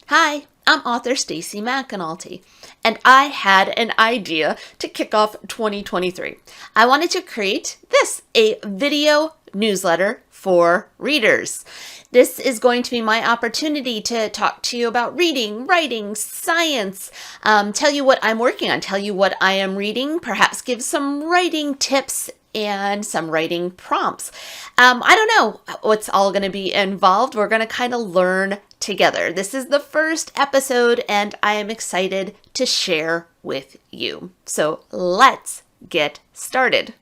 Hi, I'm author Stacy McAnulty, and I had an idea to kick off 2023. I wanted to create a video newsletter for readers. This is going to be my opportunity to talk to you about reading, writing, science, tell you what I'm working on, tell you what I am reading, perhaps give some writing tips and some writing prompts. I don't know what's all going to be involved. We're going to kind of learn together. This is the first episode, and I am excited to share with you. So let's get started.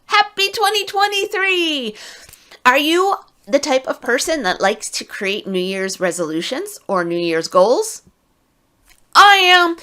Happy 2023! Are you the type of person that likes to create New Year's resolutions or New Year's goals? I am.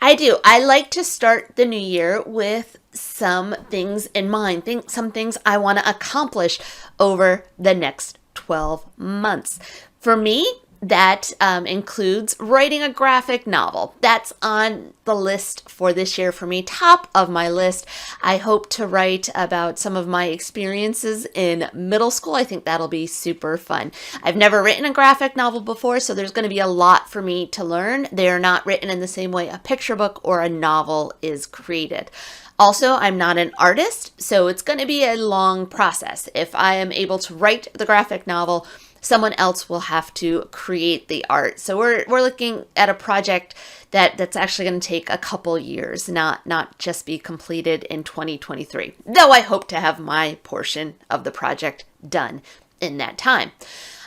I do. I like to start the new year with some things in mind, some things I want to accomplish over the next 12 months. For me, that includes writing a graphic novel. That's on the list for this year for me, top of my list. I hope to write about some of my experiences in middle school. I think that'll be super fun. I've never written a graphic novel before, so there's going to be a lot for me to learn. They're not written in the same way a picture book or a novel is created. Also, I'm not an artist, so it's going to be a long process. If I am able to write the graphic novel, someone else will have to create the art. So we're looking at a project that's actually going to take a couple years, not just be completed in 2023. Though I hope to have my portion of the project done in that time.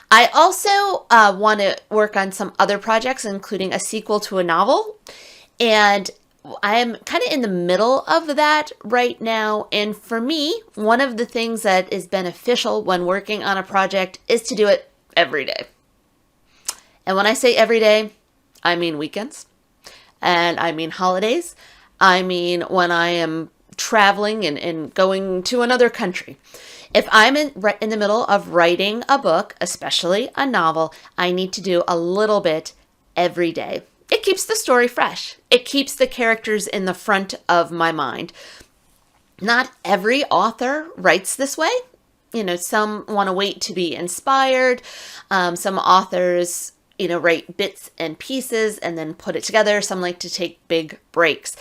I also want to work on some other projects, including a sequel to a novel. And I'm kind of in the middle of that right now. And for me, one of the things that is beneficial when working on a project is to do it every day. And when I say every day, I mean weekends, and I mean holidays. I mean when I am traveling and going to another country. If I'm in the middle of writing a book, especially a novel, I need to do a little bit every day. It keeps the story fresh. It keeps the characters in the front of my mind. Not every author writes this way. You know, some want to wait to be inspired. Some authors, write bits and pieces and then put it together. Some like to take big breaks.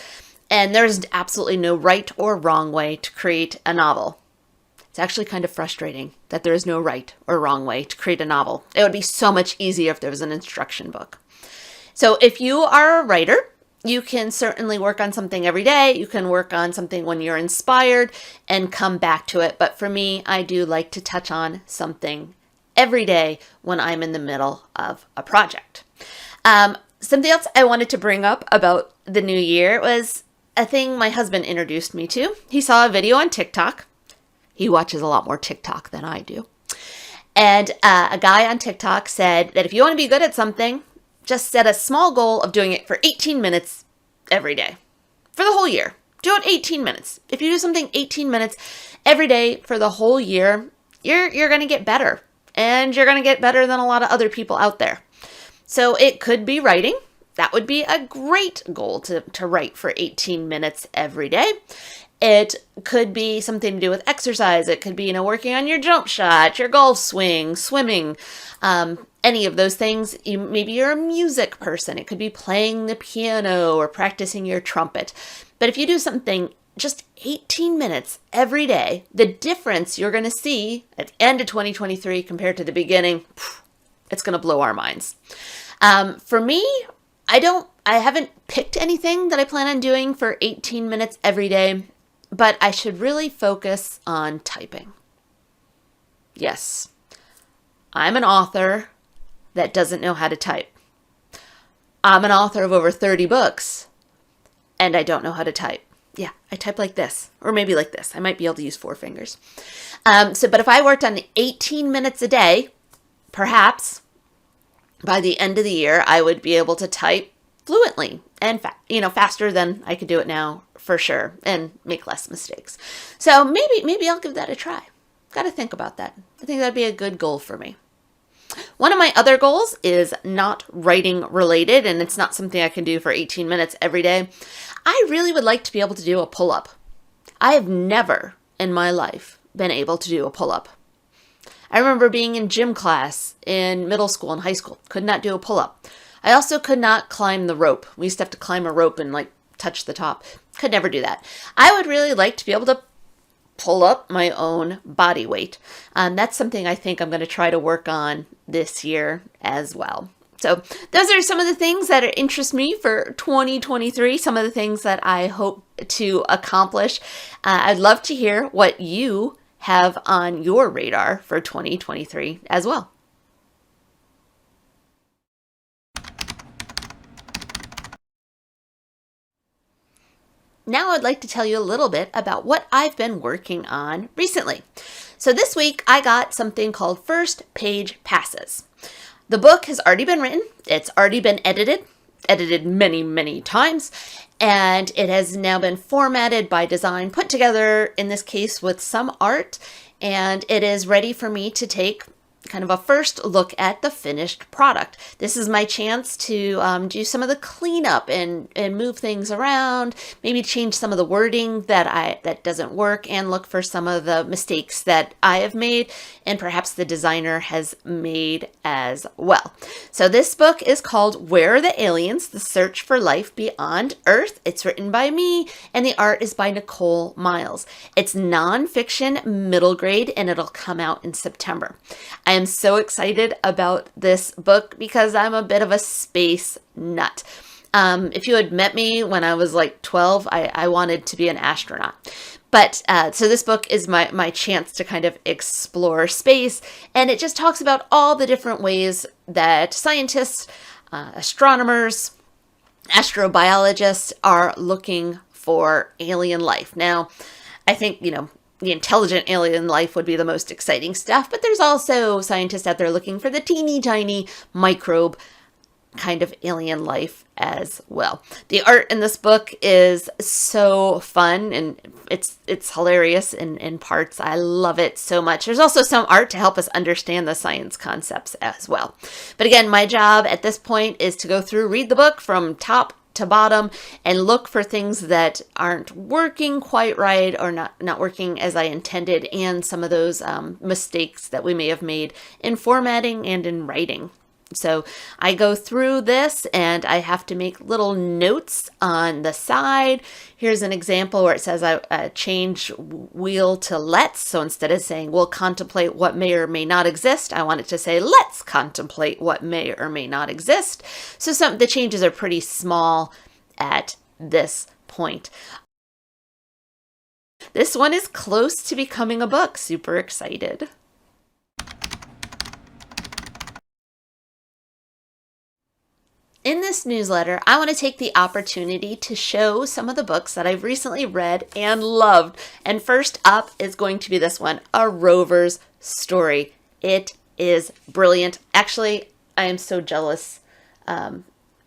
And there's absolutely no right or wrong way to create a novel. It's actually kind of frustrating that there is no right or wrong way to create a novel. It would be so much easier if there was an instruction book. So if you are a writer, you can certainly work on something every day. You can work on something when you're inspired and come back to it. But for me, I do like to touch on something every day when I'm in the middle of a project. Something else I wanted to bring up about the new year was a thing my husband introduced me to. He saw a video on TikTok. He watches a lot more TikTok than I do. And a guy on TikTok said that if you want to be good at something, just set a small goal of doing it for 18 minutes every day for the whole year. Do it 18 minutes. If you do something 18 minutes every day for the whole year, you're going to get better, and you're going to get better than a lot of other people out there. So it could be writing. That would be a great goal to write for 18 minutes every day. It could be something to do with exercise. It could be, working on your jump shot, your golf swing, swimming, any of those things. Maybe you're a music person. It could be playing the piano or practicing your trumpet. But if you do something just 18 minutes every day, the difference you're going to see at the end of 2023 compared to the beginning, it's going to blow our minds. For me, I haven't picked anything that I plan on doing for 18 minutes every day, but I should really focus on typing. Yes, I'm an author that doesn't know how to type. I'm an author of over 30 books, and I don't know how to type. Yeah, I type like this, or maybe like this. I might be able to use 4 fingers. But if I worked on 18 minutes a day, perhaps by the end of the year, I would be able to type fluently and faster than I could do it now, for sure, and make less mistakes. So maybe I'll give that a try. Got to think about that. I think that'd be a good goal for me. One of my other goals is not writing related, and it's not something I can do for 18 minutes every day. I really would like to be able to do a pull-up. I have never in my life been able to do a pull-up. I remember being in gym class in middle school and high school. Could not do a pull-up. I also could not climb the rope. We used to have to climb a rope and like touch the top. Could never do that. I would really like to be able to pull up my own body weight. That's something I think I'm going to try to work on this year as well. So those are some of the things that interest me for 2023, some of the things that I hope to accomplish. I'd love to hear what you have on your radar for 2023 as well. Now I'd like to tell you a little bit about what I've been working on recently. So this week I got something called First Page Passes. The book has already been written. It's already been edited many, many times, and it has now been formatted by design, put together in this case with some art, and it is ready for me to take kind of a first look at the finished product. This is my chance to do some of the cleanup and move things around, maybe change some of the wording that doesn't work, and look for some of the mistakes that I have made and perhaps the designer has made as well. So this book is called Where Are the Aliens? The Search for Life Beyond Earth. It's written by me and the art is by Nicole Miles. It's nonfiction, middle grade, and it'll come out in September. I am so excited about this book because I'm a bit of a space nut. If you had met me when I was like 12, I wanted to be an astronaut. But so this book is my chance to kind of explore space, and it just talks about all the different ways that scientists, astronomers, astrobiologists are looking for alien life. Now, I think, the intelligent alien life would be the most exciting stuff, but there's also scientists out there looking for the teeny tiny microbe kind of alien life as well. The art in this book is so fun and it's hilarious in parts. I love it so much. There's also some art to help us understand the science concepts as well. But again, my job at this point is to go through, read the book from top to bottom and look for things that aren't working quite right or not working as I intended, and some of those mistakes that we may have made in formatting and in writing. So I go through this and I have to make little notes on the side. Here's an example where it says I change will to let's. So instead of saying we'll contemplate what may or may not exist, I want it to say let's contemplate what may or may not exist. So the changes are pretty small at this point. This one is close to becoming a book. Super excited. In this newsletter, I want to take the opportunity to show some of the books that I've recently read and loved. And first up is going to be this one, A Rover's Story. It is brilliant. Actually, I am so jealous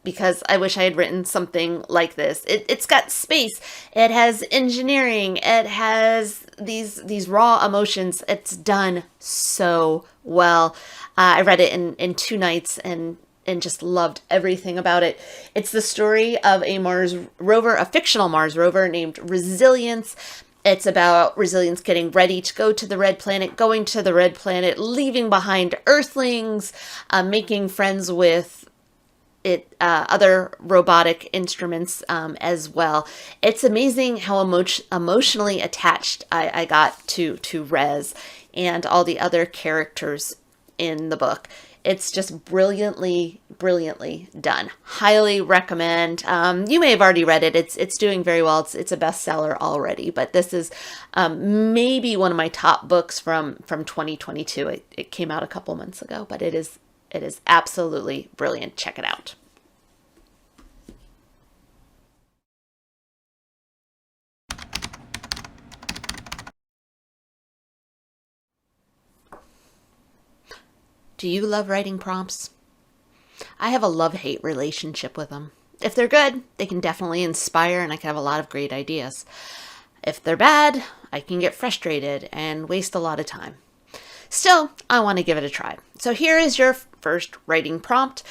because I wish I had written something like this. It's got space. It has engineering. It has these raw emotions. It's done so well. I read it in 2 nights and just loved everything about it. It's the story of a Mars rover, a fictional Mars rover named Resilience. It's about Resilience getting ready to go to the Red Planet, going to the Red Planet, leaving behind Earthlings, making friends with other robotic instruments as well. It's amazing how emotionally attached I got to Res and all the other characters in the book. It's just brilliantly done. Highly recommend. You may have already read it. It's doing very well. It's a bestseller already, but this is maybe one of my top books from 2022. It came out a couple months ago, but it is absolutely brilliant. Check it out. Do you love writing prompts? I have a love-hate relationship with them. If they're good, they can definitely inspire and I can have a lot of great ideas. If they're bad, I can get frustrated and waste a lot of time. Still, I want to give it a try. So here is your first writing prompt.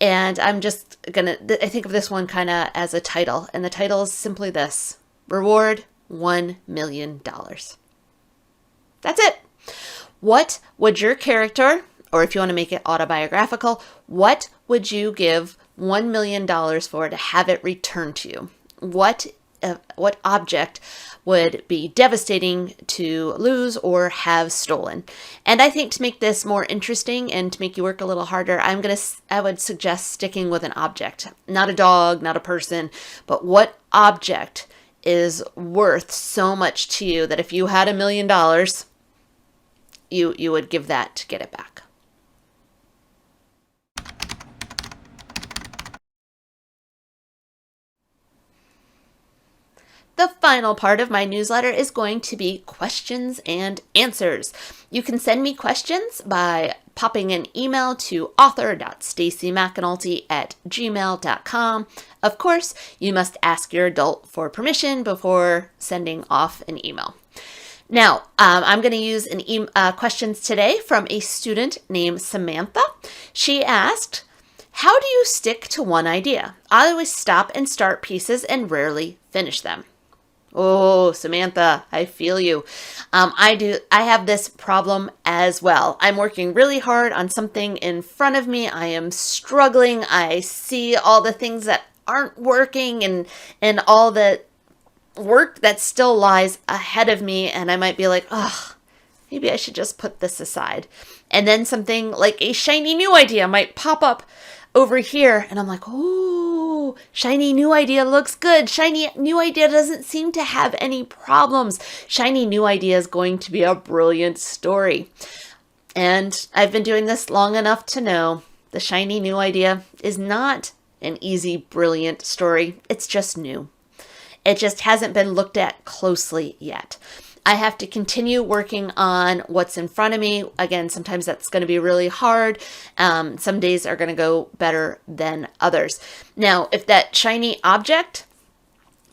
And I'm just I think of this one kind of as a title. And the title is simply this: Reward $1 million. That's it. What would your character, or if you want to make it autobiographical, what would you give $1 million for to have it returned to you? What object would be devastating to lose or have stolen? And I think to make this more interesting and to make you work a little harder, I would suggest sticking with an object, not a dog, not a person, but what object is worth so much to you that if you had $1 million, you would give that to get it back. The final part of my newsletter is going to be questions and answers. You can send me questions by popping an email to author.stacymcAnulty@gmail.com. Of course, you must ask your adult for permission before sending off an email. Now, I'm going to use questions today from a student named Samantha. She asked, how do you stick to one idea? I always stop and start pieces and rarely finish them. Oh, Samantha, I feel you. I have this problem as well. I'm working really hard on something in front of me. I am struggling. I see all the things that aren't working and all the work that still lies ahead of me. And I might be like, oh, maybe I should just put this aside. And then something like a shiny new idea might pop up over here. And I'm like, oh, shiny new idea looks good. Shiny new idea doesn't seem to have any problems. Shiny new idea is going to be a brilliant story. And I've been doing this long enough to know the shiny new idea is not an easy, brilliant story. It's just new. It just hasn't been looked at closely yet. I have to continue working on what's in front of me. Again, sometimes that's going to be really hard. Some days are going to go better than others. Now, if that shiny object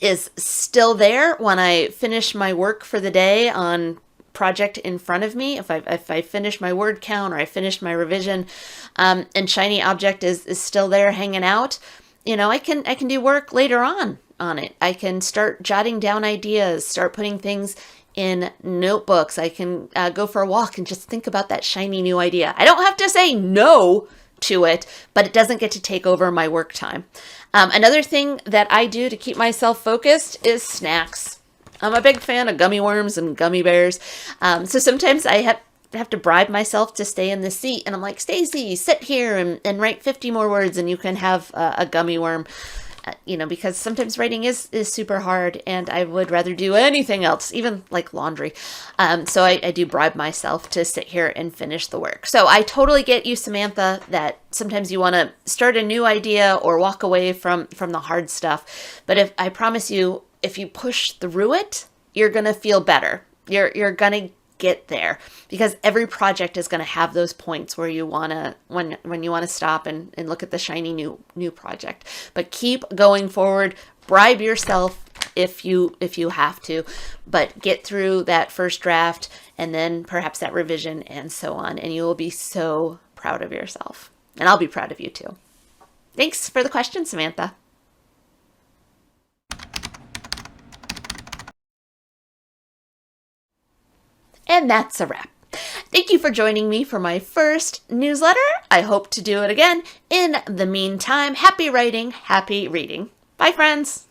is still there when I finish my work for the day on project in front of me, if I finish my word count or I finish my revision, and shiny object is still there hanging out, I can do work later on it. I can start jotting down ideas, start putting things in notebooks. I can go for a walk and just think about that shiny new idea. I don't have to say no to it, but it doesn't get to take over my work time. Another thing that I do to keep myself focused is snacks. I'm a big fan of gummy worms and gummy bears. So sometimes I have to bribe myself to stay in the seat. And I'm like, Stacy, sit here and write 50 more words and you can have a gummy worm. Because sometimes writing is super hard and I would rather do anything else, even like laundry. So I do bribe myself to sit here and finish the work. So I totally get you, Samantha, that sometimes you want to start a new idea or walk away from the hard stuff. But I promise you, if you push through it, you're going to feel better. You're going to get there, because every project is going to have those points where you want to, when you want to stop and look at the shiny new project. But keep going forward, bribe yourself if you have to, but get through that first draft and then perhaps that revision and so on. And you will be so proud of yourself, and I'll be proud of you too. Thanks for the question, Samantha. And that's a wrap. Thank you for joining me for my first newsletter. I hope to do it again. In the meantime, happy writing, happy reading. Bye, friends.